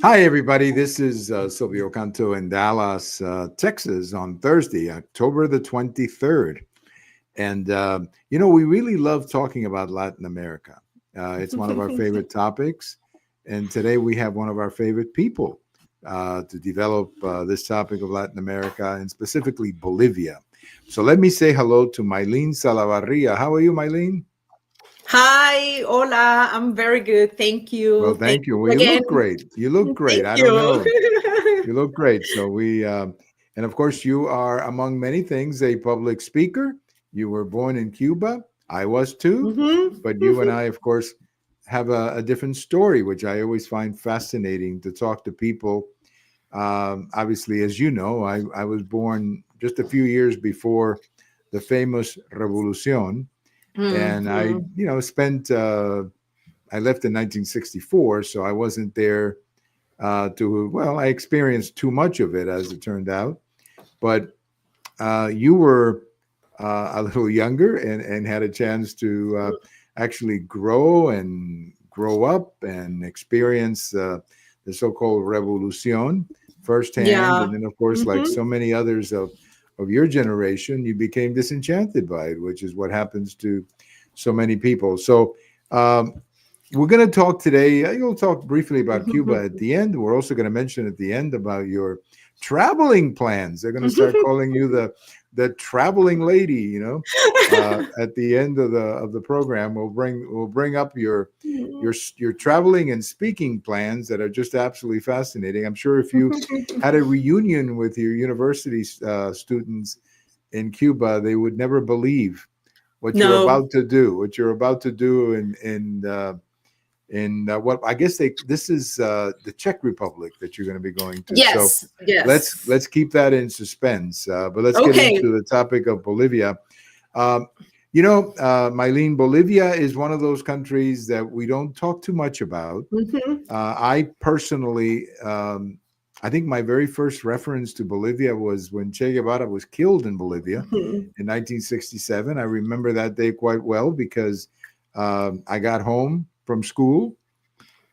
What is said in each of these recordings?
Hi, everybody. This is Silvio Canto in Dallas, Texas on Thursday, October the 23rd. And, we really love talking about Latin America. It's one of our favorite topics. And today we have one of our favorite people to develop this topic of Latin America and specifically Bolivia. So let me say hello to Mailyn Salabarria. How are you, Mailyn? Hi, hola. I'm very good. Thank Well, you. Thank thank you. you Well, you again. look great. You look great. Thank I don't know. you. You look great. So and of course, you are among many things a public speaker. You were born in Cuba. I was too. But you and I, of course, have a different story, which I always find fascinating to talk to people. Obviously, as you know, I was born just a few years before the famous Revolucion. And spent, I left in 1964, so I wasn't there I experienced too much of it, as it turned out. But you were a little younger and had a chance to actually grow up and experience the so-called revolucion firsthand. Yeah. And then, of course, like Mhm. so many others of your generation, you became disenchanted by it, which is what happens to so many people. So we're going to talk today. You'll talk briefly about Cuba at the end. We're also going to mention at the end about your traveling plans. They're going to start calling you the traveling lady. At the end of the program, we'll bring up your traveling and speaking plans that are just absolutely fascinating. I'm sure if you had a reunion with your university students in Cuba, they would never believe what you're No. about to do. What you're about to do in what I guess this is the Czech Republic that you're going to be going to. So Yes. Yes. let's keep that in suspense. But let's get Okay. into the topic of Bolivia. Mailyn, Bolivia is one of those countries that we don't talk too much about. I personally, I think my very first reference to Bolivia was when Che Guevara was killed in Bolivia in 1967. I remember that day quite well because I got home from school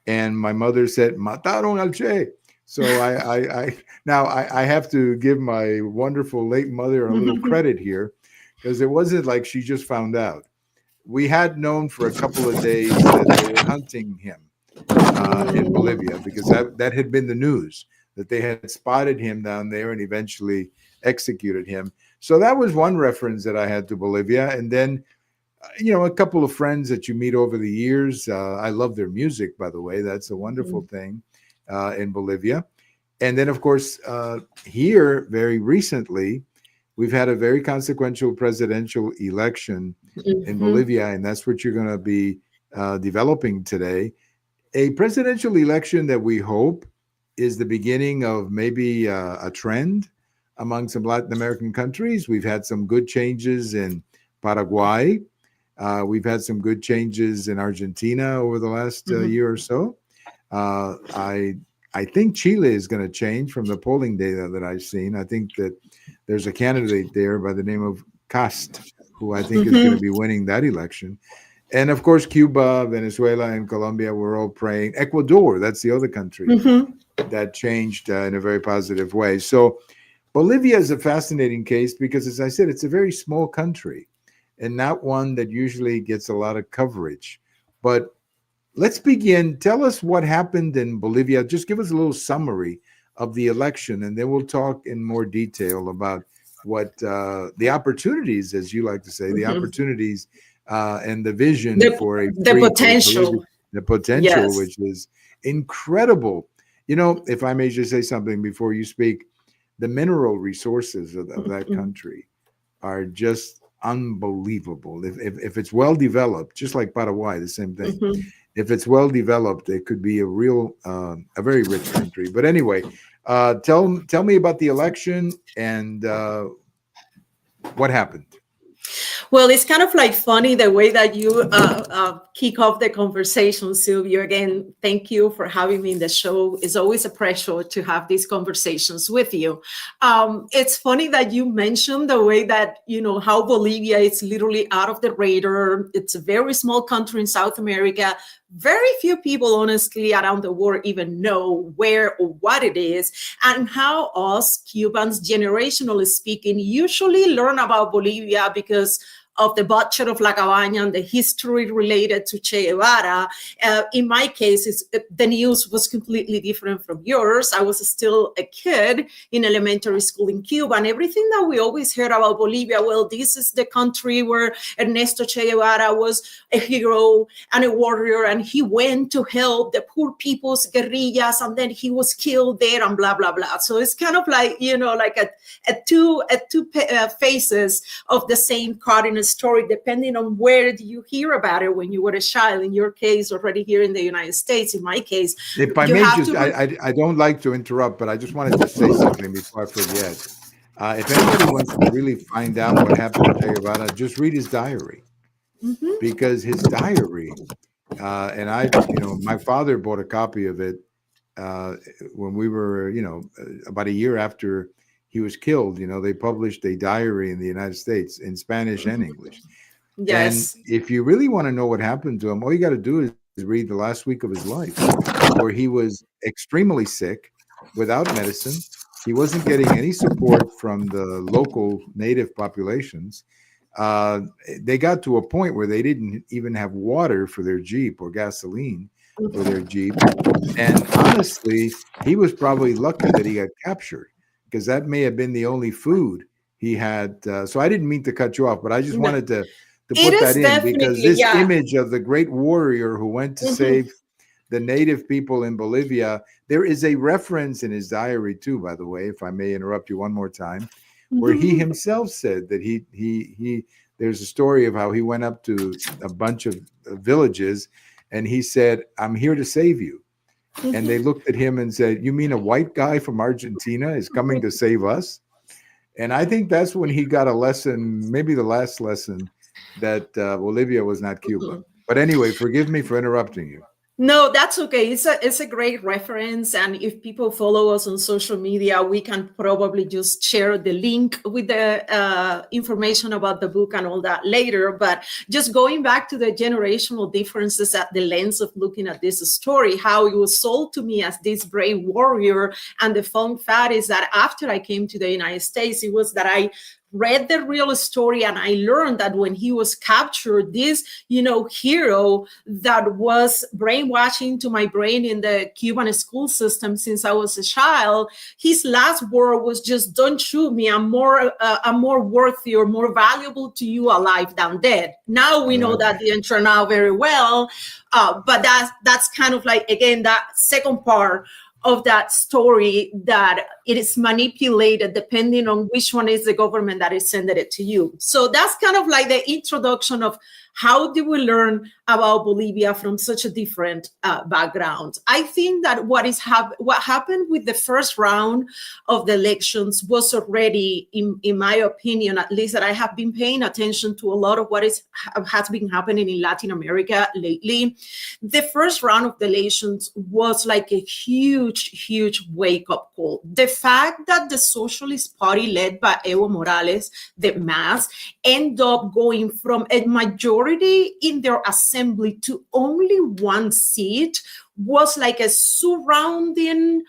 and my mother said, "Mataron al Che." So I have to give my wonderful late mother a little credit here because it wasn't like she just found out. We had known for a couple of days that they were hunting him in Bolivia because that had been the news, that they had spotted him down there and eventually executed him. So that was one reference that I had to Bolivia. And then, a couple of friends that you meet over the years. I love their music, by the way. That's a wonderful thing in Bolivia. And then, of course, here very recently, we've had a very consequential presidential election in Bolivia, and that's what you're going to be developing today. A presidential election that we hope is the beginning of maybe a trend among some Latin American countries. We've had some good changes in Paraguay. We've had some good changes in Argentina over the last year or so. I think Chile is going to change from the polling data that I've seen. I think that there's a candidate there by the name of Cast, who I think is going to be winning that election. And of course, Cuba, Venezuela, and Colombia were all praying. Ecuador, that's the other country that changed in a very positive way. So Bolivia is a fascinating case because, as I said, it's a very small country and not one that usually gets a lot of coverage. But let's begin. Tell us what happened in Bolivia. Just give us a little summary of the election, and then we'll talk in more detail about what the opportunities, as you like to say, the opportunities and the vision for a The free potential. the potential, which is incredible. If I may just say something before you speak, the mineral resources of that country are just unbelievable. If it's well developed, just like Paraguay, the same thing. If it's well developed, it could be a very rich country. But anyway, tell me about the election and what happened. Well, it's kind of like funny the way that you kick off the conversation, Silvio. Again, thank you for having me in the show. It's always a pleasure to have these conversations with you. It's funny that you mentioned the way that, how Bolivia is literally out of the radar. It's a very small country in South America, very few people, honestly, around the world even know where or what it is, and how us Cubans, generationally speaking, usually learn about Bolivia because of the butcher of La Cabaña and the history related to Che Guevara. In my case, the news was completely different from yours. I was still a kid in elementary school in Cuba, and everything that we always heard about Bolivia, well, this is the country where Ernesto Che Guevara was a hero and a warrior, and he went to help the poor people's guerrillas, and then he was killed there, and blah, blah, blah. So it's kind of like, like a two faces of the same cardinal story, depending on where do you hear about it when you were a child. In your case, already here in the United States. In my case, if I may just, I don't like to interrupt, but I just wanted to say something before I forget. If anybody wants to really find out what happened to Che Guevara, just read his diary, because his diary, and my father bought a copy of it when we were, about a year after he was killed. They published a diary in the United States in Spanish and English. Yes. And if you really want to know what happened to him, all you got to do is read the last week of his life, where he was extremely sick, without medicine. He wasn't getting any support from the local native populations. They got to a point where they didn't even have water for their Jeep or gasoline for their Jeep. And honestly, he was probably lucky that he got captured, because that may have been the only food he had. So I didn't mean to cut you off, but I just wanted to put that in, because this image of the great warrior who went to save the native people in Bolivia, there is a reference in his diary too, by the way, if I may interrupt you one more time, where he himself said that he there's a story of how he went up to a bunch of villages and he said, "I'm here to save you." And they looked at him and said, "You mean a white guy from Argentina is coming to save us?" And I think that's when he got a lesson, maybe the last lesson, that Bolivia was not Cuba. But anyway, forgive me for interrupting you. No, that's okay. It's a great reference. And if people follow us on social media, we can probably just share the link with the information about the book and all that later. But just going back to the generational differences at the lens of looking at this story, how it was sold to me as this brave warrior. And the fun fact is that after I came to the United States, it was that I read the real story, and I learned that when he was captured, this, hero that was brainwashing to my brain in the Cuban school system since I was a child, his last word was just, "Don't shoot me. I'm more worthy or more valuable to you alive than dead." Now we know that didn't turn out very well, but that's kind of like, again, that second part of that story, that it is manipulated depending on which one is the government that is sending it to you. So that's kind of like the introduction of how do we learn about Bolivia from such a different background. I think that what happened with the first round of the elections was already, in my opinion, at least, that I have been paying attention to a lot of what has been happening in Latin America lately. The first round of the elections was like a huge wake-up call. The fact that the Socialist Party, led by Evo Morales, the MAS, end up going from a majority in their assembly to only one seat was like a surrounding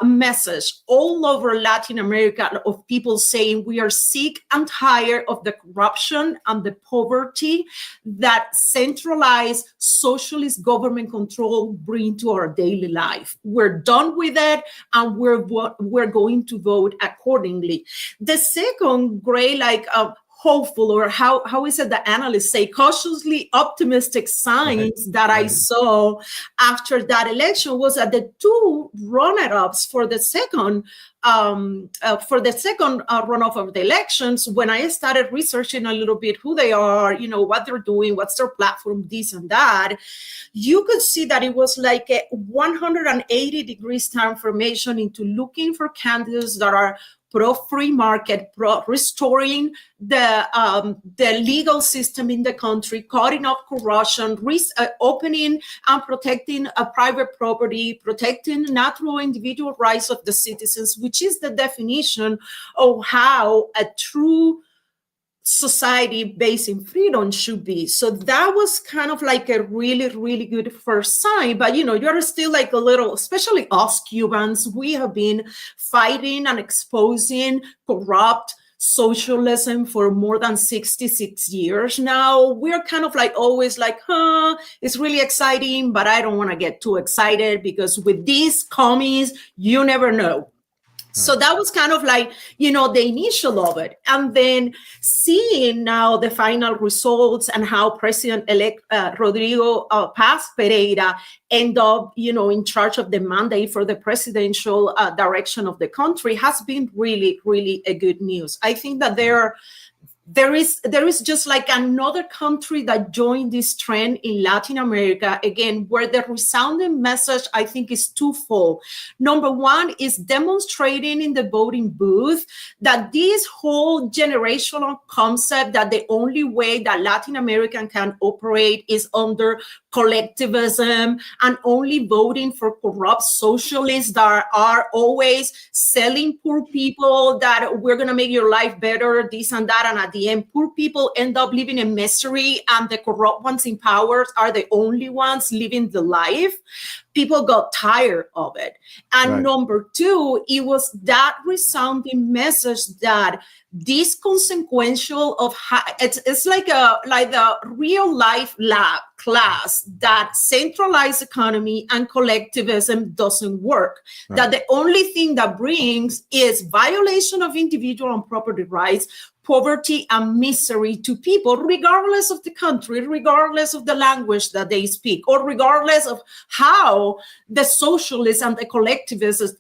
message all over Latin America of people saying we are sick and tired of the corruption and the poverty that centralized socialist government control bring to our daily life. We're done with it, and we're going to vote accordingly. The second great hopeful, or how is it the analysts say, cautiously optimistic signs that I saw after that election was that the two runner-ups for the second runoff of the elections, when I started researching a little bit who they are, what they're doing, what's their platform, this and that, you could see that it was like a 180 degrees transformation into looking for candidates that are pro-free market, restoring the legal system in the country, cutting off corruption, opening and protecting private property, protecting natural individual rights of the citizens, which is the definition of how a true society based in freedom should be. So that was kind of like a really, really good first sign. But, you're still like a little, especially us Cubans, we have been fighting and exposing corrupt socialism for more than 66 years now. We're kind of like always like, it's really exciting, but I don't want to get too excited because with these commies, you never know. So that was kind of like, the initial of it. And then seeing now the final results and how President-elect Rodrigo Paz Pereira end up, in charge of the mandate for the presidential direction of the country has been really, really a good news. I think that there is just like another country that joined this trend in Latin America, again, where the resounding message, I think, is twofold. Number one is demonstrating in the voting booth that this whole generational concept that the only way that Latin American can operate is under collectivism and only voting for corrupt socialists that are always selling poor people that we're going to make your life better, this and that. And at the end, poor people end up living in misery and the corrupt ones in power are the only ones living the life. People got tired of it. And Right. Number two, it was that resounding message that this consequential of it's like the real life lab class that centralized economy and collectivism doesn't work. Right. That the only thing that brings is violation of individual and property rights, poverty and misery to people, regardless of the country, regardless of the language that they speak, or regardless of how the socialists and the collectivists,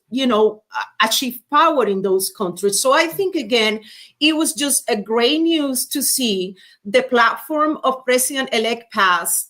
achieve power in those countries. So I think, again, it was just a great news to see the platform of President-elect Paz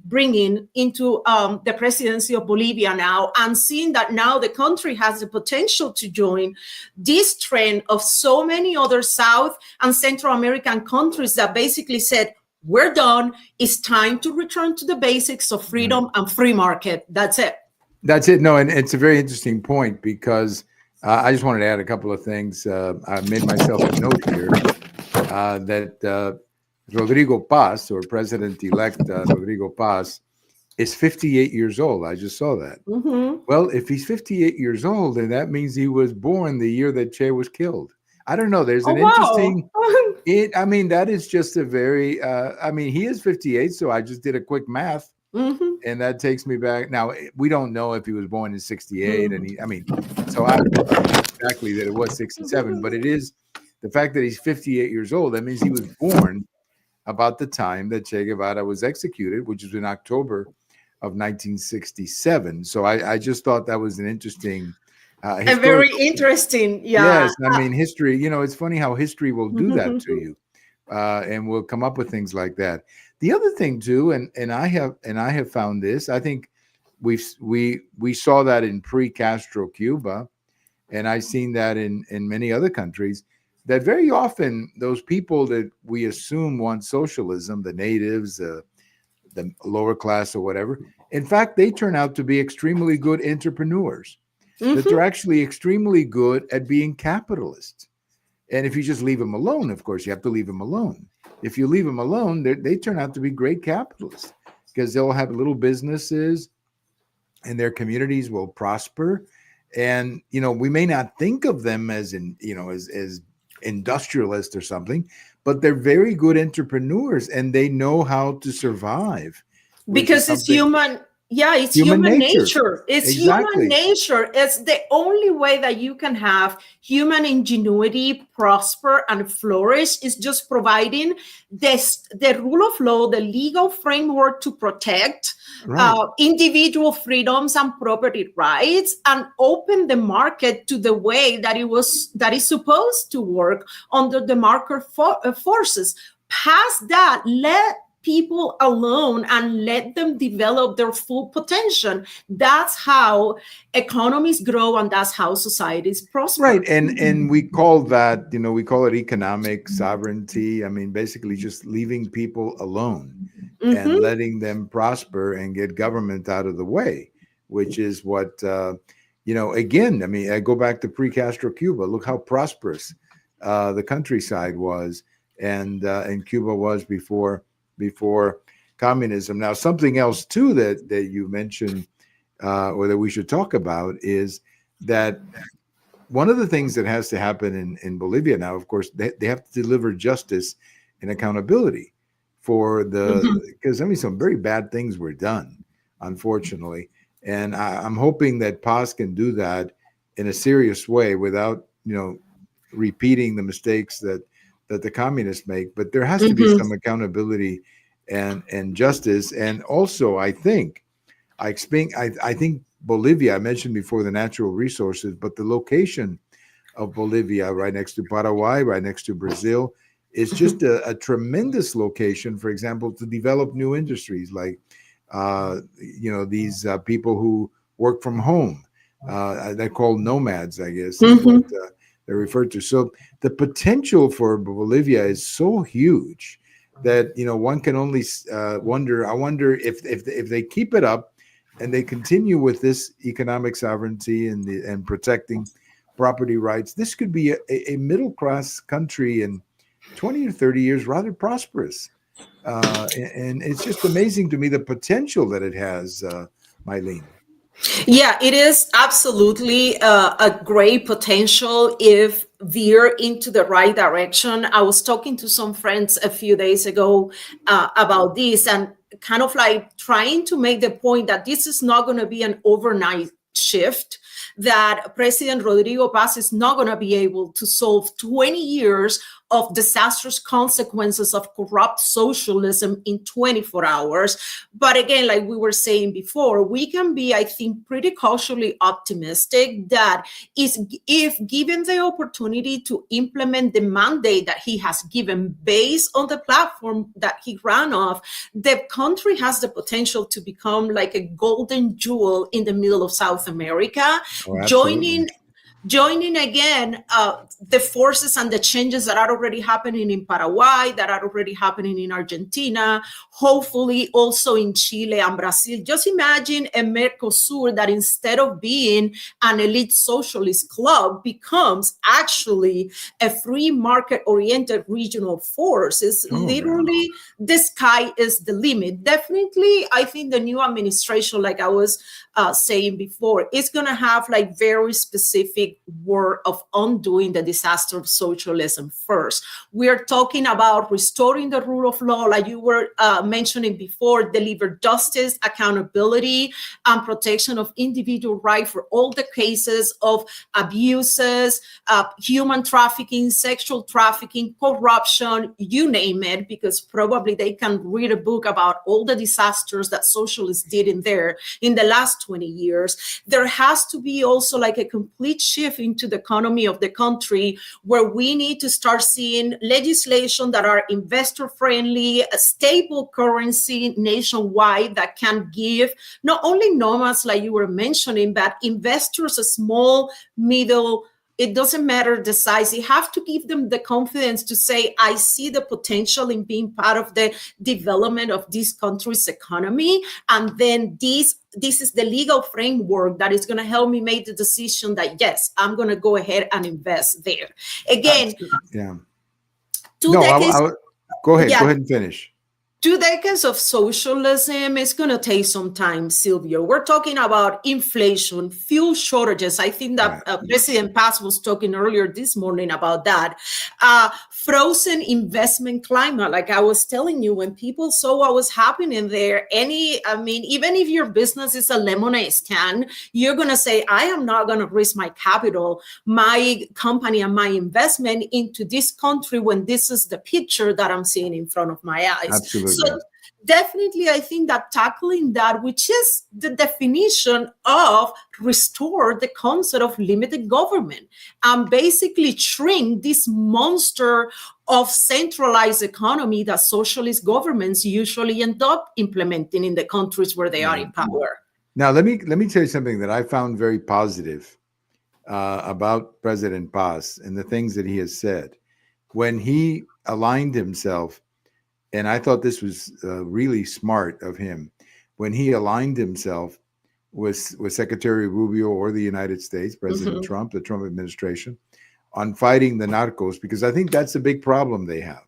bringing into the presidency of Bolivia now, and seeing that now the country has the potential to join this trend of so many other South and Central American countries that basically said, we're done. It's time to return to the basics of freedom and free market. That's it. That's it. No, and it's a very interesting point because I just wanted to add a couple of things. I made myself a note here that Rodrigo Paz, or President-elect Rodrigo Paz, is 58 years old. I just saw that. Mm-hmm. Well, if he's 58 years old, then that means he was born the year that Che was killed. I don't know. There's an interesting... that is just a very... he is 58, so I just did a quick math. Mm-hmm. And that takes me back. Now, we don't know if he was born in 68. Mm-hmm. And so I don't know exactly that it was 67, but it is the fact that he's 58 years old. That means he was born about the time that Che Guevara was executed, which was in October of 1967. So I just thought that was an interesting... a very interesting, yeah. Yes, history, it's funny how history will do that to you. And we'll come up with things like that. The other thing too, and I have found this, I think we saw that in pre-Castro Cuba, and I've seen that in many other countries, that very often those people that we assume want socialism, the natives, the lower class or whatever, in fact, they turn out to be extremely good entrepreneurs. Mm-hmm. That they're actually extremely good at being capitalists. And if you just leave them alone, of course, you have to leave them alone. If you leave them alone, they turn out to be great capitalists because they'll have little businesses and their communities will prosper. And, we may not think of them as as industrialists or something, but they're very good entrepreneurs and they know how to survive. Because it's human. Yeah, it's human nature. It's exactly. Human nature. It's the only way that you can have human ingenuity prosper and flourish is just providing the rule of law, the legal framework to protect individual freedoms and property rights, and open the market to the way that is supposed to work under the market forces. Past that, let people alone and let them develop their full potential. That's how economies grow and that's how societies prosper. Right. And we call that, we call it economic sovereignty. Basically just leaving people alone and letting them prosper and get government out of the way, which is what, again, I go back to pre-Castro Cuba. Look how prosperous the countryside was. and Cuba was before communism. Now, something else too that you mentioned, or that we should talk about, is that one of the things that has to happen in Bolivia now, of course, they have to deliver justice and accountability for because I mean, some very bad things were done, unfortunately. And I'm hoping that Paz can do that in a serious way without, repeating the mistakes that the communists make. But there has to be some accountability and justice. And also, I think Bolivia, I mentioned before the natural resources, but the location of Bolivia, right next to Paraguay, right next to Brazil, is just a tremendous location, for example, to develop new industries like, these people who work from home. They're called nomads, I guess, is what they're referred to. So the potential for Bolivia is so huge that, one can only wonder. I wonder if they keep it up and they continue with this economic sovereignty and protecting property rights, this could be a middle class country in 20 or 30 years, rather prosperous. And it's just amazing to me the potential that it has, Mailyn. Yeah, it is absolutely a great potential if veer into the right direction. I was talking to some friends a few days ago about this, and kind of like trying to make the point that this is not going to be an overnight shift, that President Rodrigo Paz is not going to be able to solve 20 years of disastrous consequences of corrupt socialism in 24 hours. But again, like we were saying before, we can be, I think, pretty cautiously optimistic that if given the opportunity to implement the mandate that he has given based on the platform that he ran off, the country has the potential to become like a golden jewel in the middle of South America, joining again the forces and the changes that are already happening in Paraguay, that are already happening in Argentina, hopefully also in Chile and Brazil. Just imagine a Mercosur that instead of being an elite socialist club becomes actually a free market-oriented regional force. It's literally, the sky is the limit. Definitely, I think the new administration, like I was saying before, is going to have like very specific work of undoing the disaster of socialism first. We are talking about restoring the rule of law, like you were mentioning before, deliver justice, accountability, and protection of individual rights for all the cases of abuses, human trafficking, sexual trafficking, corruption, you name it, because probably they can read a book about all the disasters that socialists did in the last 20 years. There has to be also like a complete shift into the economy of the country, where we need to start seeing legislation that are investor friendly, a stable currency nationwide that can give not only nomads like you were mentioning, but investors, a small, middle, it doesn't matter the size. You have to give them the confidence to say, I see the potential in being part of the development of this country's economy. And then this is the legal framework that is going to help me make the decision that, yes, I'm going to go ahead and invest there. Again, go ahead and finish. 2 decades of socialism is going to take some time, Silvio. We're talking about inflation, fuel shortages. I think that President Paz was talking earlier this morning about that. Frozen investment climate. Like I was telling you, when people saw what was happening there, even if your business is a lemonade stand, you're going to say, I am not going to risk my capital, my company, and my investment into this country when this is the picture that I'm seeing in front of my eyes. Absolutely. So definitely, I think that tackling that, which is the definition of restore the concept of limited government and basically shrink this monster of centralized economy that socialist governments usually end up implementing in the countries where they are in power. Now, let me tell you something that I found very positive about President Paz and the things that he has said. When he aligned himself, and I thought this was really smart of him, when he aligned himself with Secretary Rubio or the United States, President Trump, the Trump administration, on fighting the narcos, because I think that's a big problem they have.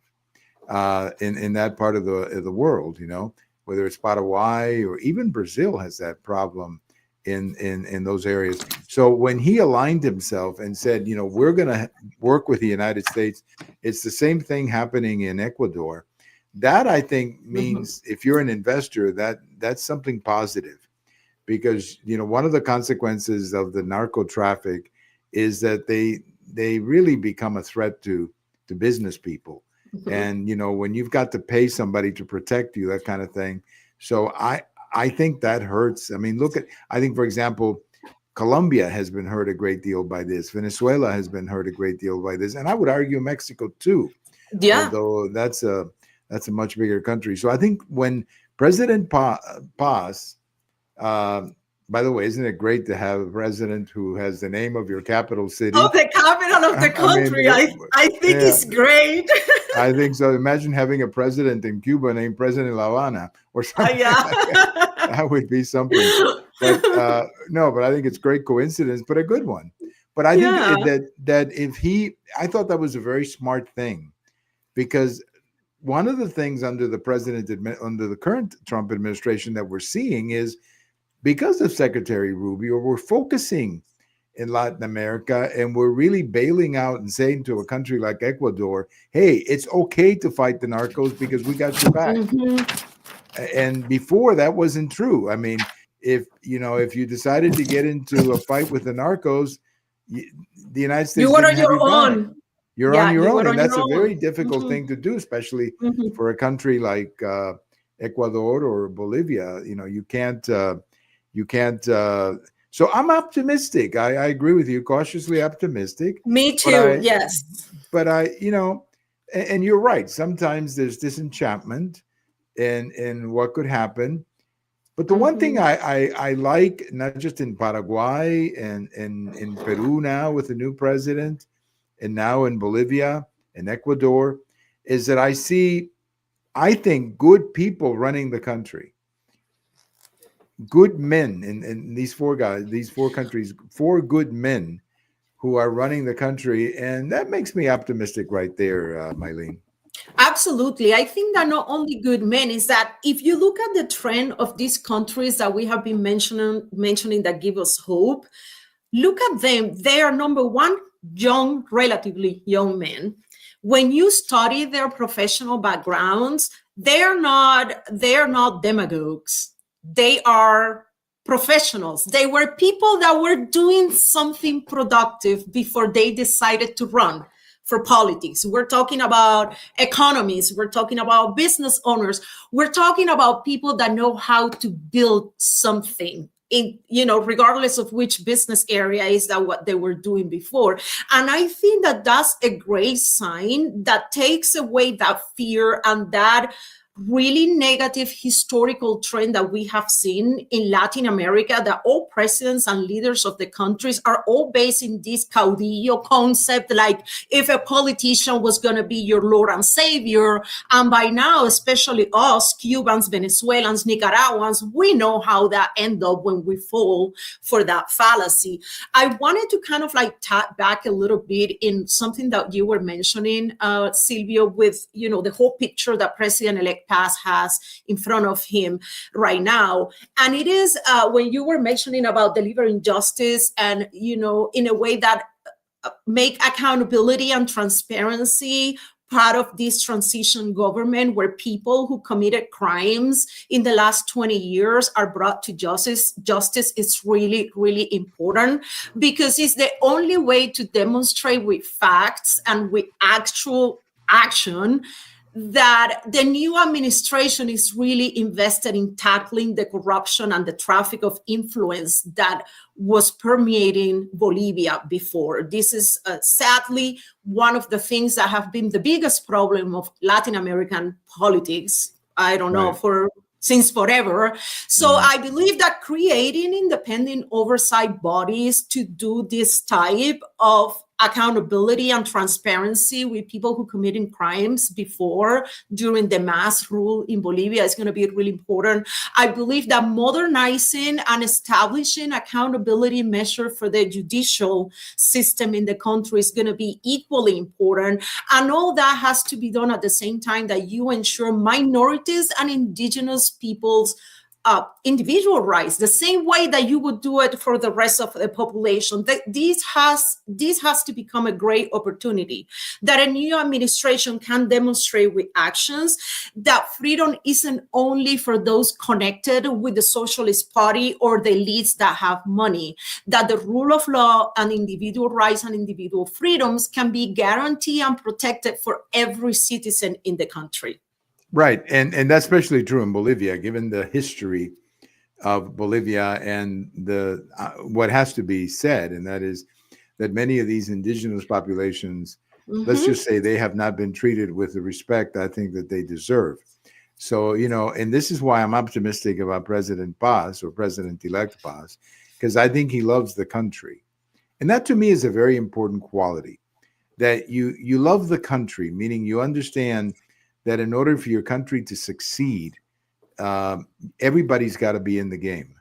in that part of the world, whether it's Paraguay or even Brazil has that problem in those areas. So when he aligned himself and said, we're going to work with the United States, it's the same thing happening in Ecuador. That I think means if you're an investor, that's something positive, because one of the consequences of the narco traffic is that they really become a threat to business people. And when you've got to pay somebody to protect you, that kind of thing. So I think that hurts. I mean, I think, for example, Colombia has been hurt a great deal by this. Venezuela has been hurt a great deal by this, and I would argue Mexico too. Yeah. Although that's a much bigger country. So I think when President Paz, by the way, isn't it great to have a president who has the name of your capital city? Of the capital of the country. I think it's great. I think so. Imagine having a president in Cuba named President La Habana or something. Yeah. Like that would be something. But but I think it's a great coincidence, but a good one. But I think that I thought that was a very smart thing, because one of the things under the current Trump administration that we're seeing is, because of Secretary Rubio, we're focusing in Latin America, and we're really bailing out and saying to a country like Ecuador, hey, it's okay to fight the narcos because we got your back. And before, that wasn't true. I mean, if you decided to get into a fight with the narcos, the United States, you were on your own. You're on your own, and that's a very difficult thing to do, especially for a country like Ecuador or Bolivia. You can't. So I'm optimistic. I agree with you, cautiously optimistic. Me too. Yes. But and you're right. Sometimes there's disenchantment in what could happen. But the one thing I like, not just in Paraguay and in Peru now with the new president, and now in Bolivia and Ecuador, is that I think good people running the country. Good men in these four countries, 4 good men who are running the country. And that makes me optimistic right there, Mailyn. Absolutely. I think that not only good men, is that if you look at the trend of these countries that we have been mentioning that give us hope, look at them. They are, number one, relatively young men. When you study their professional backgrounds, they are not demagogues. They are professionals. They were people that were doing something productive before they decided to run for politics. We're talking about economists. We're talking about business owners. We're talking about people that know how to build something, regardless of which business area is that what they were doing before. And I think that that's a great sign that takes away that fear and that really negative historical trend that we have seen in Latin America, that all presidents and leaders of the countries are all based in this caudillo concept, like if a politician was going to be your Lord and Savior. And by now, especially us, Cubans, Venezuelans, Nicaraguans, we know how that ends up when we fall for that fallacy. I wanted to kind of like tap back a little bit in something that you were mentioning, Silvio, with, the whole picture that President-elect Paz has in front of him right now. And it is when you were mentioning about delivering justice and, in a way that make accountability and transparency part of this transition government, where people who committed crimes in the last 20 years are brought to justice. Justice is really, really important, because it's the only way to demonstrate with facts and with actual action that the new administration is really invested in tackling the corruption and the traffic of influence that was permeating Bolivia before. This is sadly one of the things that have been the biggest problem of Latin American politics, I don't know, since forever. So I believe that creating independent oversight bodies to do this type of accountability and transparency with people who committed crimes before, during the mass rule in Bolivia is going to be really important. I believe that modernizing and establishing accountability measure for the judicial system in the country is going to be equally important. And all that has to be done at the same time that you ensure minorities and indigenous peoples individual rights, the same way that you would do it for the rest of the population. This has to become a great opportunity that a new administration can demonstrate with actions that freedom isn't only for those connected with the Socialist Party or the elites that have money, that the rule of law and individual rights and individual freedoms can be guaranteed and protected for every citizen in the country. Right. And that's especially true in Bolivia, given the history of Bolivia and the what has to be said, and that is that many of these indigenous populations, let's just say, they have not been treated with the respect I think that they deserve. So, and this is why I'm optimistic about President Paz, or President-elect Paz, because I think he loves the country. And that to me is a very important quality, that you love the country, meaning you understand that in order for your country to succeed, everybody's got to be in the game.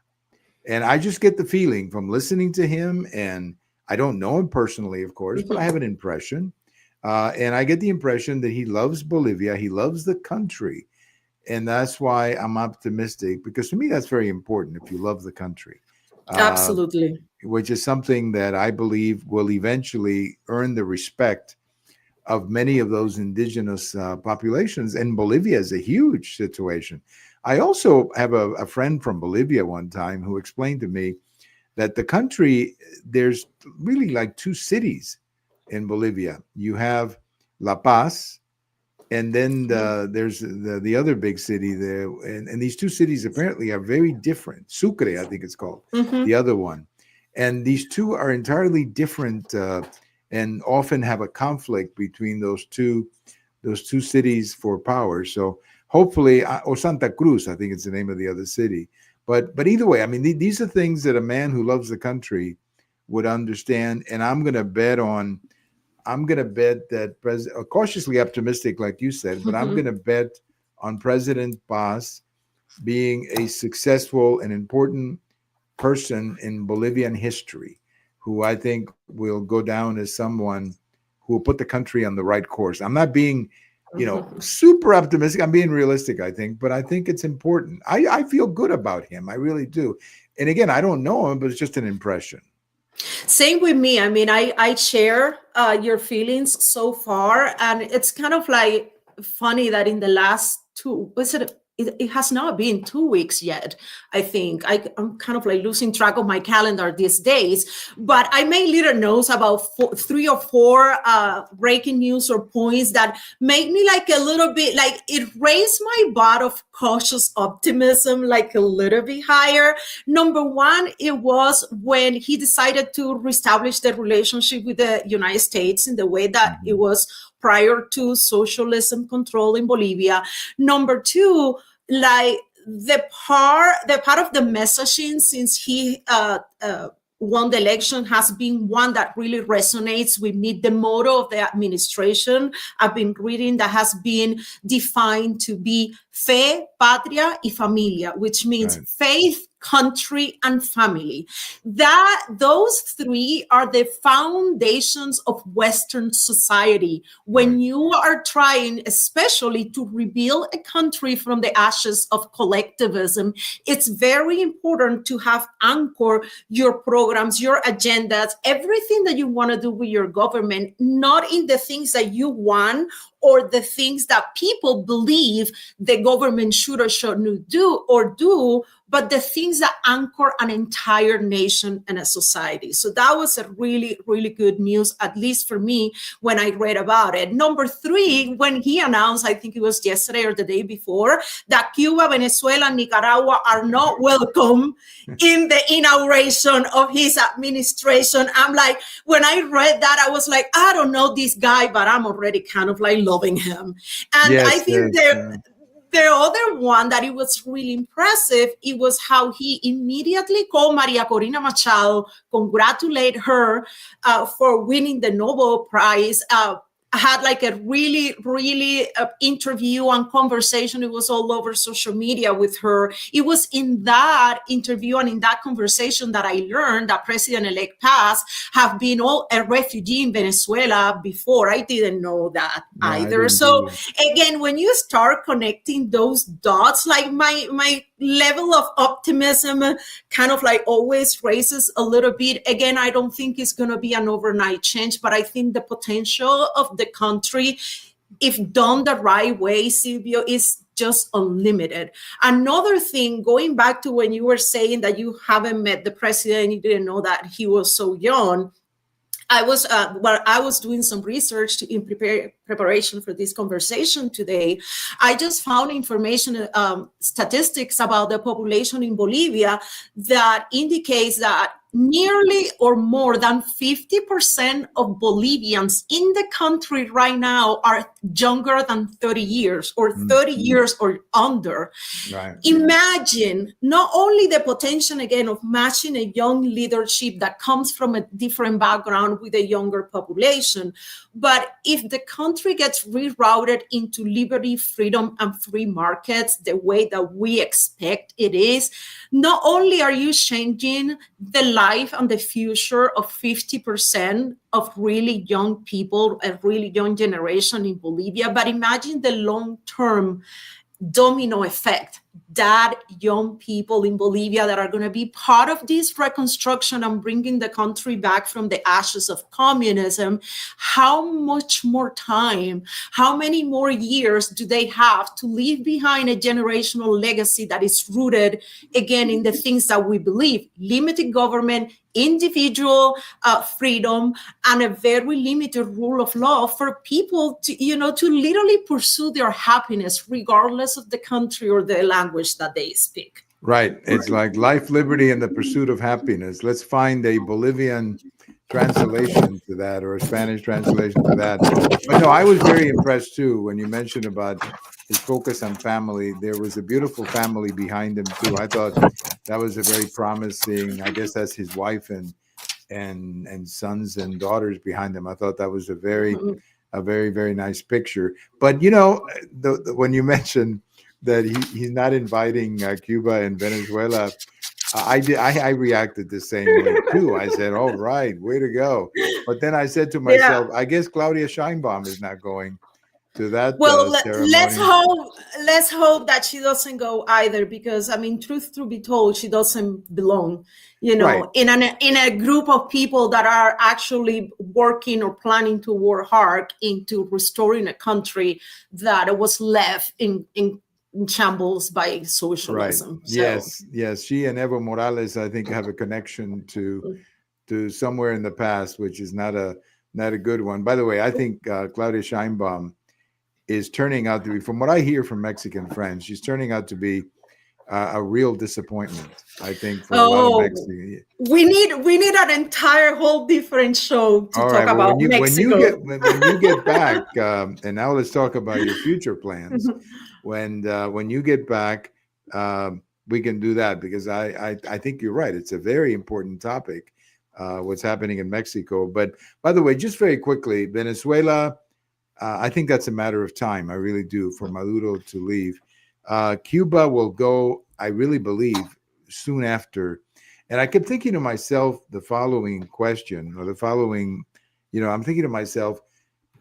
And I just get the feeling from listening to him, and I don't know him personally, of course, but I have an impression. And I get the impression that he loves Bolivia. He loves the country. And that's why I'm optimistic, because to me, that's very important if you love the country. Absolutely. Which is something that I believe will eventually earn the respect of many of those indigenous populations. And Bolivia is a huge situation. I also have a friend from Bolivia one time who explained to me that the country, there's really like two cities in Bolivia. You have La Paz, and then there's the other big city there. And these two cities apparently are very different. Sucre, I think it's called, the other one. And these two are entirely different and often have a conflict between those two cities for power. So hopefully, or Santa Cruz, I think it's the name of the other city. But either way, I mean, these are things that a man who loves the country would understand. And I'm going to bet that cautiously optimistic, like you said, but I'm going to bet on President Paz being a successful and important person in Bolivian history, who I think will go down as someone who will put the country on the right course. I'm not being, super optimistic. I'm being realistic, I think, but I think it's important. I feel good about him. I really do. And again, I don't know him, but it's just an impression. Same with me. I mean, I share your feelings so far, and it's kind of like funny that in the last it has not been 2 weeks yet. I think I'm kind of like losing track of my calendar these days, but I made little notes about 3 or 4 breaking news or points that made me like a little bit, like it raised my bar of cautious optimism like a little bit higher. Number one, it was when he decided to reestablish the relationship with the United States in the way that it was prior to socialism control in Bolivia. Number two, like the part of the messaging since he won the election has been one that really resonates with me. The motto of the administration I've been reading that has been defined to be fe, patria y familia, which means faith, country, and family. Those 3 are the foundations of Western society. When you are trying, especially to rebuild a country from the ashes of collectivism, it's very important to have anchor your programs, your agendas, everything that you want to do with your government, not in the things that you want or the things that people believe the government should or shouldn't do, but the things that anchor an entire nation and a society. So that was a really, really good news, at least for me, when I read about it. Number 3, when he announced, I think it was yesterday or the day before, that Cuba, Venezuela, and Nicaragua are not welcome in the inauguration of his administration. I'm like, when I read that, I was like, I don't know this guy, but I'm already kind of like loving him. And I think The other one that it was really impressive, it was how he immediately called Maria Corina Machado, congratulate her for winning the Nobel Prize. Had like a really, really interview and conversation. It was all over social media with her. It was in that interview and in that conversation that I learned that President-elect Paz have been a refugee in Venezuela before. I didn't know that either. So again, when you start connecting those dots, like my level of optimism kind of like always raises a little bit. Again, I don't think it's going to be an overnight change, but I think the potential of the country, if done the right way, Silvio, is just unlimited. Another thing, going back to when you were saying that you haven't met the president, you didn't know that he was so young. I was doing some research in preparation for this conversation today. I just found information, statistics about the population in Bolivia that indicates that nearly or more than 50% of Bolivians in the country right now are younger than 30 years or 30 years or under. Right. Imagine not only the potential, again, of matching a young leadership that comes from a different background with a younger population, but if the country gets rerouted into liberty, freedom, and free markets the way that we expect it is, not only are you changing the life and the future of 50% of really young people, a really young generation in Bolivia, but imagine the long-term domino effect that young people in Bolivia that are going to be part of this reconstruction and bringing the country back from the ashes of communism, how much more time, how many more years do they have to leave behind a generational legacy that is rooted, again, in the things that we believe: limited government, individual freedom, and a very limited rule of law for people to, to literally pursue their happiness regardless of the country or the language that they speak. Right. It's like life, liberty, and the pursuit of happiness. Let's find a Bolivian translation to that, or a Spanish translation to that. But no, I was very impressed too when you mentioned about his focus on family. There was a beautiful family behind him too. I thought that was a very promising. I guess that's his wife and sons and daughters behind him. I thought that was a very, very nice picture. But when you mentioned that he's not inviting Cuba and Venezuela, I reacted the same way too. I said, "Oh, right, way to go!" But then I said to myself, "I guess Claudia Sheinbaum is not going to that ceremony." Let's hope that she doesn't go either, because truth to be told, she doesn't belong. Right. in a group of people that are actually working or planning to work hard into restoring a country that was left in shambles by socialism. Right. So. Yes. She and Evo Morales, I think, have a connection to somewhere in the past, which is not a good one. By the way, I think Claudia Sheinbaum is turning out to be, from what I hear from Mexican friends, she's turning out to be a real disappointment, I think, for a lot of Mexicans. We need an entire whole different show to talk about Mexico. When you get back, and now let's talk about your future plans. When you get back, we can do that, because I think you're right. It's a very important topic, what's happening in Mexico. But by the way, just very quickly, Venezuela, I think that's a matter of time. I really do, for Maduro to leave. Cuba will go, I really believe, soon after. And I kept thinking to myself the following question, or the following, I'm thinking to myself,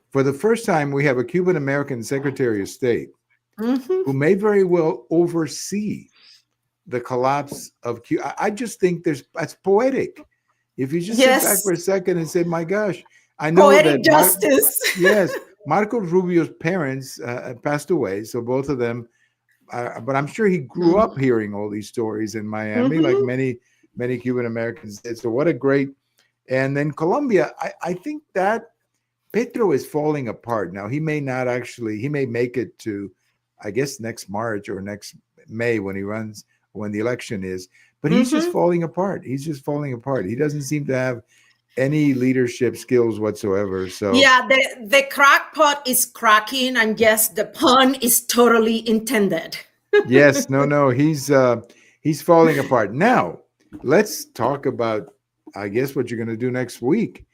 for the first time, we have a Cuban American Secretary of State who may very well oversee the collapse of Cuba. I just think that's poetic. If you just sit back for a second and say, my gosh, I know poetic justice. Yes, Marco Rubio's parents passed away, so both of them. But I'm sure he grew up hearing all these stories in Miami, like many Cuban Americans did. So what a great. And then Colombia, I think that Petro is falling apart now. He may make it to, I guess, next March or next May when the election is. But he's just falling apart. He doesn't seem to have any leadership skills whatsoever. So yeah, the crackpot is cracking, and yes, the pun is totally intended. yes, no, he's falling apart. Now, let's talk about, I guess, what you're going to do next week.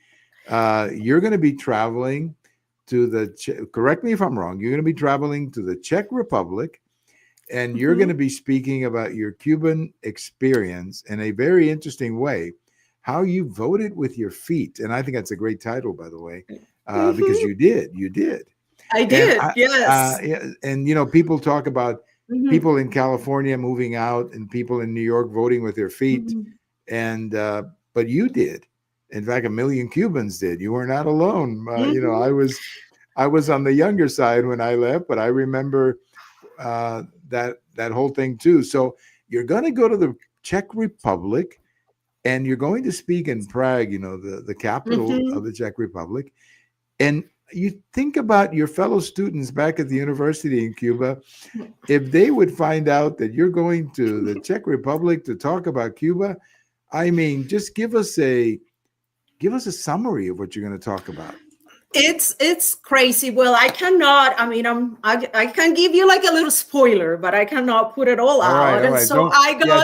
You're going to be traveling to correct me if I'm wrong. You're going to be traveling to the Czech Republic, and you're going to be speaking about your Cuban experience in a very interesting way, how you voted with your feet. And I think that's a great title, by the way, because you did. I did, yes. And you know, people talk about people in California moving out and people in New York voting with their feet, and but you did. In fact, 1 million Cubans did. You were not alone. You know, I was on the younger side when I left, but I remember that whole thing too. So you're going to go to the Czech Republic, and you're going to speak in Prague, you know, the capital of the Czech Republic. And you think about your fellow students back at the university in Cuba, if they would find out that you're going to the Czech Republic to talk about Cuba, I mean, just give us a summary of what you're going to talk about. It's crazy. Well, I cannot. I mean, I can give you like a little spoiler, but I cannot put it all out. All right. And so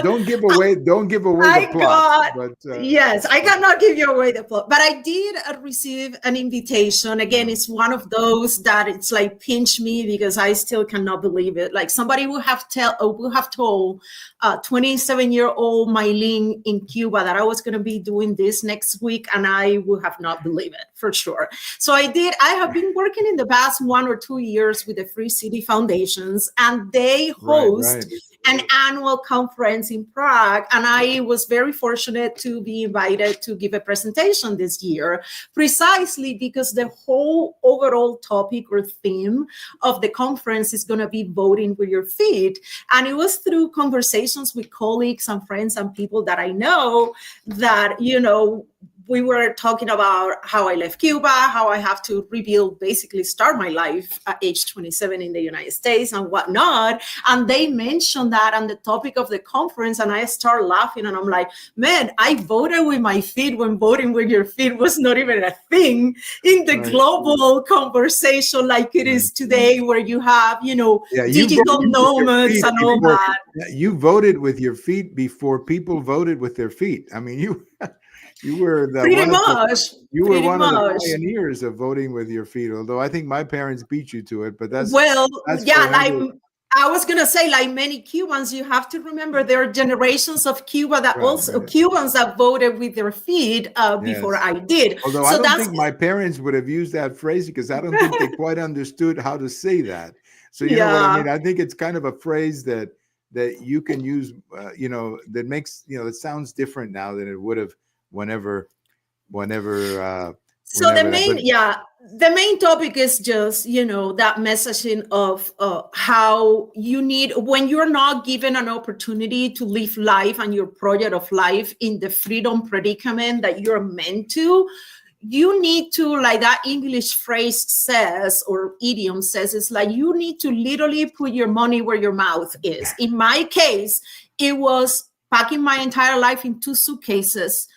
don't give away the plot. Yes, I cannot give you away the plot. But I did receive an invitation. Again, it's one of those that it's like pinch me because I still cannot believe it. Like somebody would have told 27-year-old Mailyn in Cuba that I was going to be doing this next week, and I would have not believed it for sure. So I have been working in the past 1 or 2 years with the Free City Foundations, and they host an annual conference in Prague. And I was very fortunate to be invited to give a presentation this year, precisely because the whole overall topic or theme of the conference is going to be voting with your feet. And it was through conversations with colleagues and friends and people that I know that, you know, we were talking about how I left Cuba, how I have to rebuild, basically start my life at age 27 in the United States and whatnot. And they mentioned that on the topic of the conference, and I start laughing and I'm like, man, I voted with my feet when voting with your feet was not even a thing in the global conversation like it is today, where you have, you know, digital nomads and all that. You voted with your feet before people voted with their feet. I mean, you were one of the pioneers of voting with your feet. Although I think my parents beat you to it, but that's I was gonna say, like many Cubans, you have to remember there are generations of Cuba that Cubans that voted with their feet before I did. Although I don't think my parents would have used that phrase because I don't think they quite understood how to say that. So you know what I mean? I think it's kind of a phrase that you can use, you know, that makes, you know, it sounds different now than it would have whenever so the main topic is just, you know, that messaging of how you need, when you're not given an opportunity to live life and your project of life in the freedom predicament that you're meant to, you need to, like that English phrase says, or idiom says, it's like you need to literally put your money where your mouth is. In my case, it was packing my entire life in 2 suitcases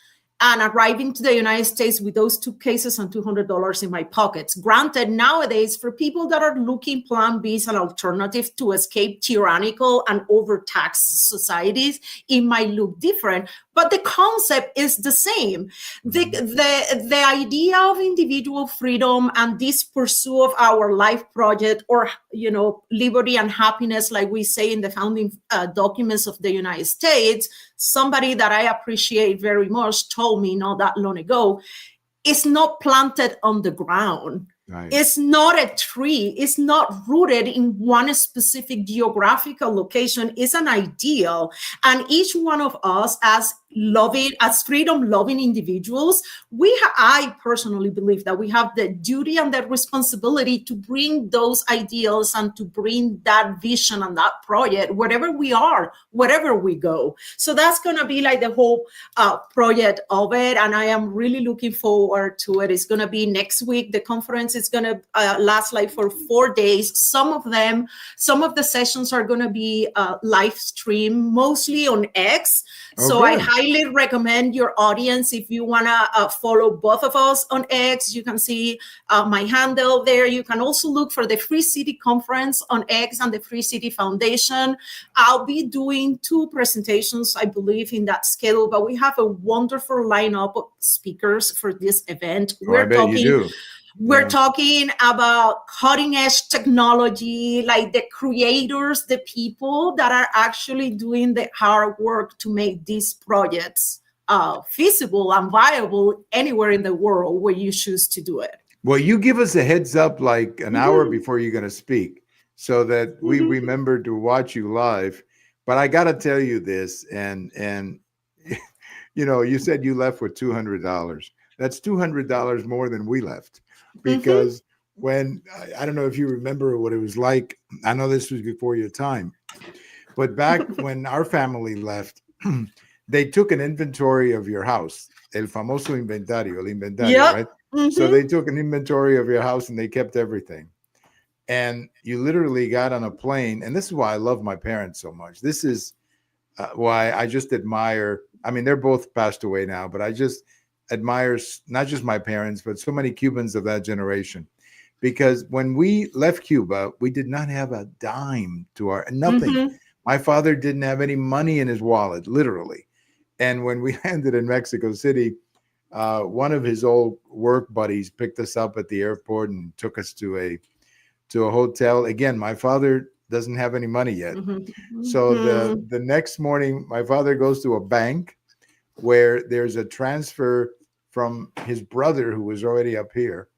and arriving to the United States with those 2 cases and $200 in my pockets. Granted, nowadays, for people that are looking Plan B as an alternative to escape tyrannical and overtaxed societies, it might look different, but the concept is the same. The idea of individual freedom and this pursuit of our life project, or, you know, liberty and happiness, like we say in the founding documents of the United States, somebody that I appreciate very much told me not that long ago, is not planted on the ground. Right. It's not a tree. It's not rooted in one specific geographical location. It's an ideal. And each one of us, as freedom-loving individuals, I personally believe that we have the duty and the responsibility to bring those ideals and to bring that vision and that project wherever we are, wherever we go. So that's going to be like the whole project of it. And I am really looking forward to it. It's going to be next week. The conference conference is going to last like for 4 days. Some of the sessions are going to be live stream, mostly on X. So I highly recommend your audience, if you want to follow both of us on X, you can see my handle there. You can also look for the Free City Conference on X and the Free City Foundation. I'll be doing 2 presentations, I believe, in that schedule, but we have a wonderful lineup of speakers for this event. We're talking about cutting edge technology, like the creators, the people that are actually doing the hard work to make these projects feasible and viable anywhere in the world where you choose to do it. Well, you give us a heads up like an hour before you're going to speak so that we remember to watch you live. But I got to tell you this, and you know, you said you left with $200. That's $200 more than we left. Because when, I don't know if you remember what it was like. I know this was before your time, but back when our family left, they took an inventory of your house, el famoso inventario, el inventario, right? So they took an inventory of your house and they kept everything. And you literally got on a plane. And this is why I love my parents so much. This is why I just admire, I mean, they're both passed away now, but I just admires not just my parents, but so many Cubans of that generation. Because when we left Cuba, we did not have a dime to our, nothing. My father didn't have any money in his wallet, literally. And when we landed in Mexico City, one of his old work buddies picked us up at the airport and took us to a hotel. Again, my father doesn't have any money yet. So the next morning, my father goes to a bank where there's a transfer from his brother who was already up here.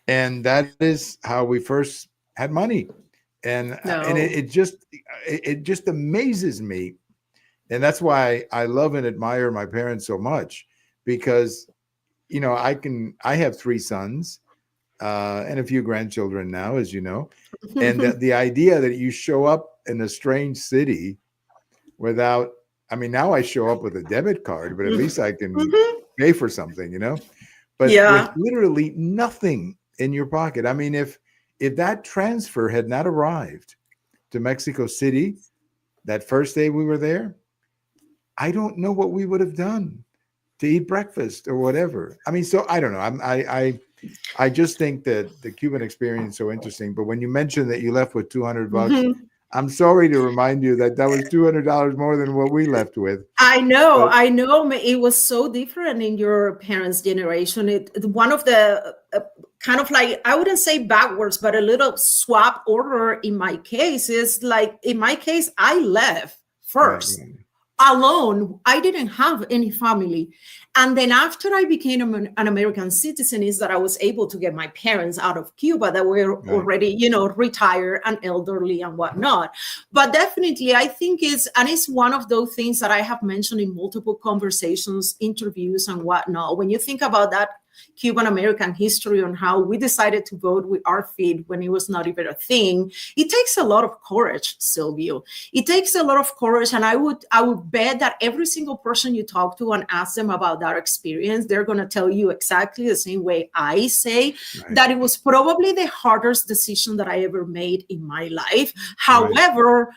And that is how we first had money. And it just amazes me. And that's why I love and admire my parents so much, because, you know, I have 3 sons and a few grandchildren now, as you know, and the idea that you show up in a strange city without, I mean, now I show up with a debit card, but at least I can pay for something, you know, but with literally nothing in your pocket. I mean, if that transfer had not arrived to Mexico City that first day we were there, I don't know what we would have done to eat breakfast or whatever. I mean, so I don't know. I just think that the Cuban experience is so interesting. But when you mentioned that you left with $200, I'm sorry to remind you that was $200 more than what we left with. I know. It was so different in your parents' generation. One of the kind of like, I wouldn't say backwards, but a little swap order in my case is like, in my case, I left first. Right. Alone. I didn't have any family. And then after I became an American citizen, is that I was able to get my parents out of Cuba that were already, you know, retired and elderly and whatnot. But definitely, I think it's one of those things that I have mentioned in multiple conversations, interviews and whatnot. When you think about that Cuban American history on how we decided to vote with our feet when it was not even a thing, it takes a lot of courage, Silvio. It takes a lot of courage, and I would bet that every single person you talk to and ask them about that experience, they're going to tell you exactly the same way I say that it was probably the hardest decision that I ever made in my life. However,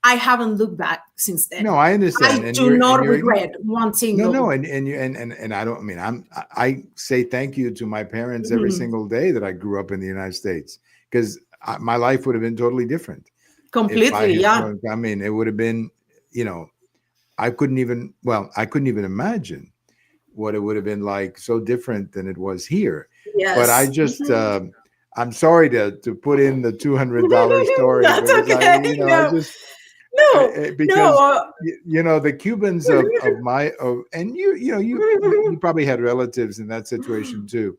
I haven't looked back since then. No, I understand. I do not regret one single. No, and I don't. I mean, I say thank you to my parents every single day that I grew up in the United States, because my life would have been totally different. Completely, I mean, it would have been, you know, I couldn't even imagine what it would have been like, so different than it was here. Yes. But I just. I'm sorry to put in the $200 story. That's okay. Because you know, the Cubans of and you probably had relatives in that situation too.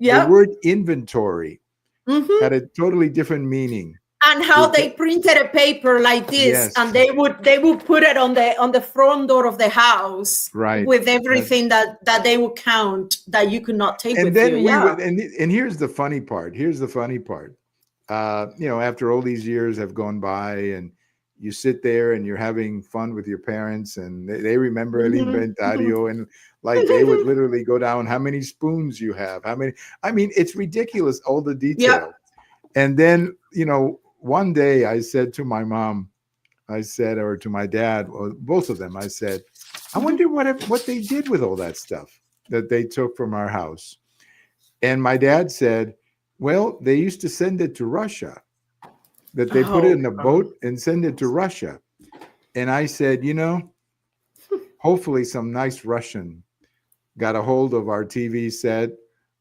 The word inventory had a totally different meaning. And how they printed a paper like this, and they would put it on the front door of the house, with everything that they would count that you could not take. And then and here's the funny part. You know, after all these years have gone by, and you sit there and you're having fun with your parents, and they remember El Mhm. Inventario, and like they would literally go down how many spoons you have, how many. I mean, it's ridiculous, all the Yeah. detail. And then, one day I said to my mom, or to my dad, or both of them, I said, I Mhm. wonder what they did with all that stuff that they took from our house. And my dad said, well, they used to send it to Russia, that they put it Oh, in a boat and send it to Russia. And I said, hopefully some nice Russian got a hold of our TV set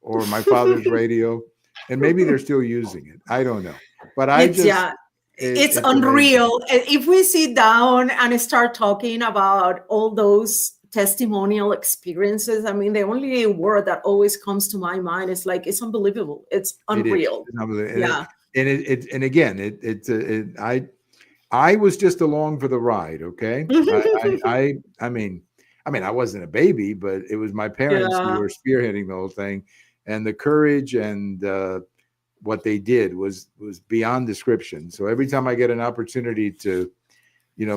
or my father's radio, and maybe they're still using it. I don't know. But it's yeah. It's it's amazing. unreal. If we sit down and start talking about all those testimonial experiences, I mean, the only word that always comes to my mind is like, it's unbelievable. It's It is. unreal. It's unbelievable. Yeah. And again, I was just along for the ride. Okay. I mean, I wasn't a baby, but it was my parents who Yeah. were spearheading the whole thing, and the courage and what they did was beyond description. So every time I get an opportunity to,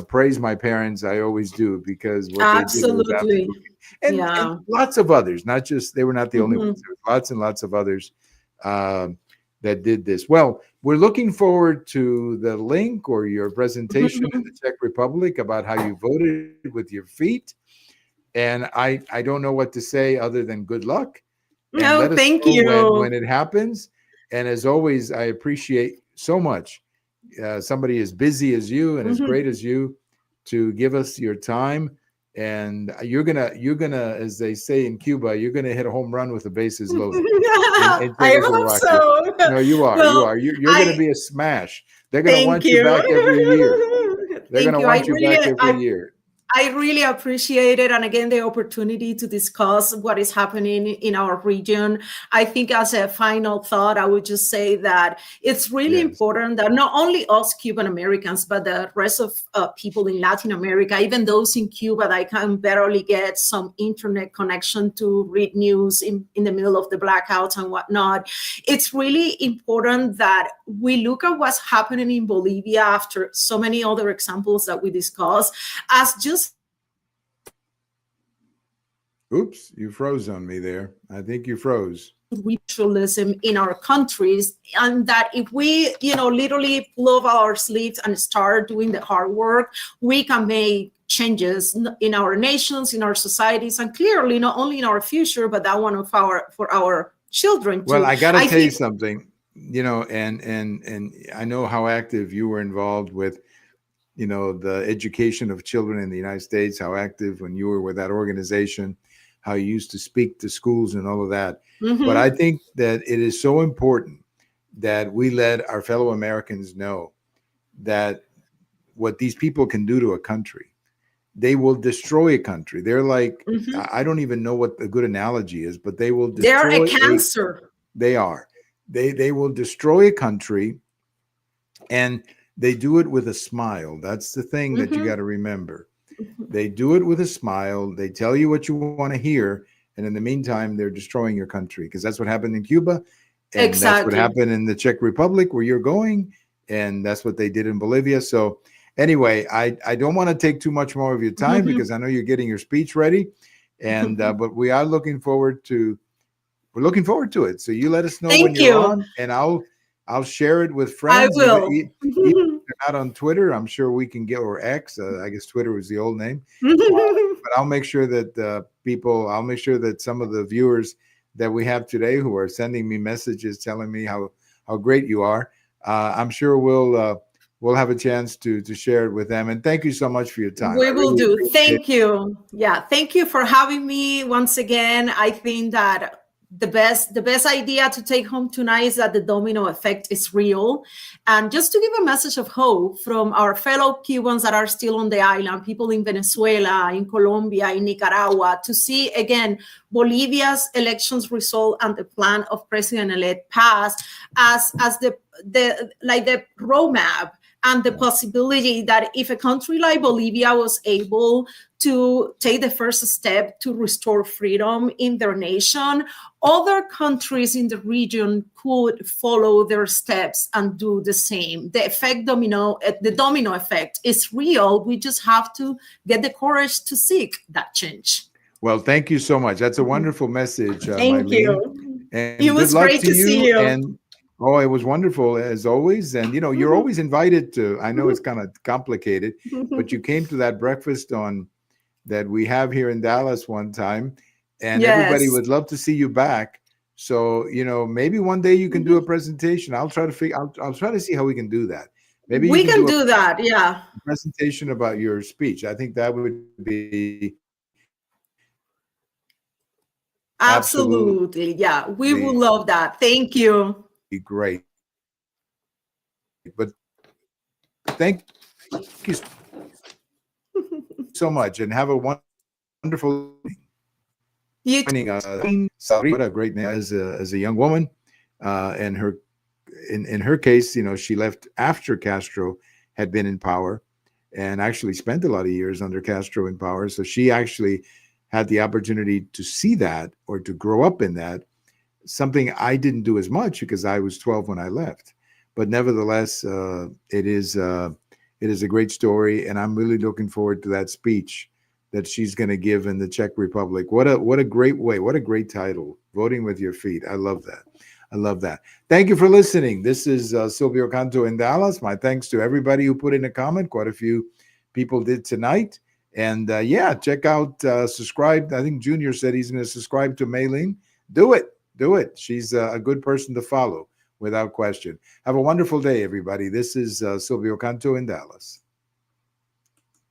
praise my parents, I always do, because what they did was Absolutely. absolutely, and Yeah. lots of others, not just, they were not the only Mhm. ones. There was lots and lots of others that did this. Well, we're looking forward to the link or your presentation in the Czech Republic about how you voted with your feet. And I don't know what to say other than good luck, and No, let us thank know you. when it happens. And as always, I appreciate so much somebody as busy as you and as Mhm. great as you to give us your time. And you're gonna, as they say in Cuba, you're gonna hit a home run with the bases loaded in I hope Czechoslovakia. so. No, you are. You Well, are. You're going to I be a smash. They're going to thank want you you. back every year. They're going Thank to you. I want you really, back every year. I really appreciate it. And again, the opportunity to discuss what is happening in our region. I think, as a final thought, I would just say that it's really Yes. important that not only us Cuban Americans, but the rest of people in Latin America, even those in Cuba that can barely get some internet connection to read news in the middle of the blackouts and whatnot. It's really important that we look at what's happening in Bolivia after so many other examples that we discussed as just Oops, you froze on me there. I think you froze. ritualism in our countries, and that if we literally pull up our sleeves and start doing the hard work, we can make changes in our nations, in our societies, and clearly not only in our future, but that one of for our children Well, too. I got to I tell you think something, and I know how active you were involved with, the education of children in the United States, how active when you were with that organization, how you used to speak to schools and all of that. But I think that it is so important that we let our fellow Americans know that what these people can do to a country, they will destroy a country. They're like, I don't even know what the good analogy is, but they will they're a destroy cancer. they are. They will destroy a country, and they do it with a smile. That's the thing that you got to remember. They do it with a smile. They tell you what you want to hear. And in the meantime, they're destroying your country, because that's what happened in Cuba. And that's what Exactly. happened in the Czech Republic, where you're going. And that's what they did in Bolivia. So anyway, I don't want to take too much more of your time, because I know you're getting your speech ready. And but we're looking forward to it. So you let us know when Thank you're you. on, and I'll share it with I friends. Even will. if they're not on Twitter, I'm sure we can get, or X. I guess Twitter was the old name. But I'll make sure that I'll make sure that some of the viewers that we have today, who are sending me messages telling me how great you are, I'm sure we'll have a chance to share it with them. And thank you so much for your time. We I will really do. appreciate it. Thank you. Yeah, thank you for having me once again. I think that the best idea to take home tonight is that the domino effect is real. And just to give a message of hope from our fellow Cubans that are still on the island, people in Venezuela, in Colombia, in Nicaragua, to see again Bolivia's elections result and the plan of President-elect pass as the roadmap, and the possibility that if a country like Bolivia was able to take the first step to restore freedom in their nation, other countries in the region could follow their steps and do the same. The domino effect is real. We just have to get the courage to seek that change. Well, thank you so much. That's a wonderful message, Thank Mailyn. you. And It good was luck great to to see you. you. And oh, it was wonderful as always. And you're always invited to. I know it's kind of complicated, but you came to that breakfast that we have here in Dallas one time, and everybody would love to see you back. So maybe one day you can do a presentation. I'll try to I'll try to see how we can do that. Maybe we you can do that. Yeah. Presentation about your speech. I think that would be absolutely. Yeah, we would love that. Thank you. Great. But thank you so much, and have a wonderful evening. You Joining us, what a great name as a young woman, and in her case, she left after Castro had been in power, and actually spent a lot of years under Castro in power. So she actually had the opportunity to see that, or to grow up in that. Something I didn't do as much because I was 12 when I left, but nevertheless, it is a great story, and I'm really looking forward to that speech that she's going to give in the Czech Republic. What a great way! What a great title! Voting with your feet. I love that. I love that. Thank you for listening. This is Silvio Canto in Dallas. My thanks to everybody who put in a comment. Quite a few people did tonight. And check out, subscribe. I think Junior said he's going to subscribe to Mailyn. Do it. Do it. She's a good person to follow without question. Have a wonderful day, everybody. This is Silvio Canto in Dallas.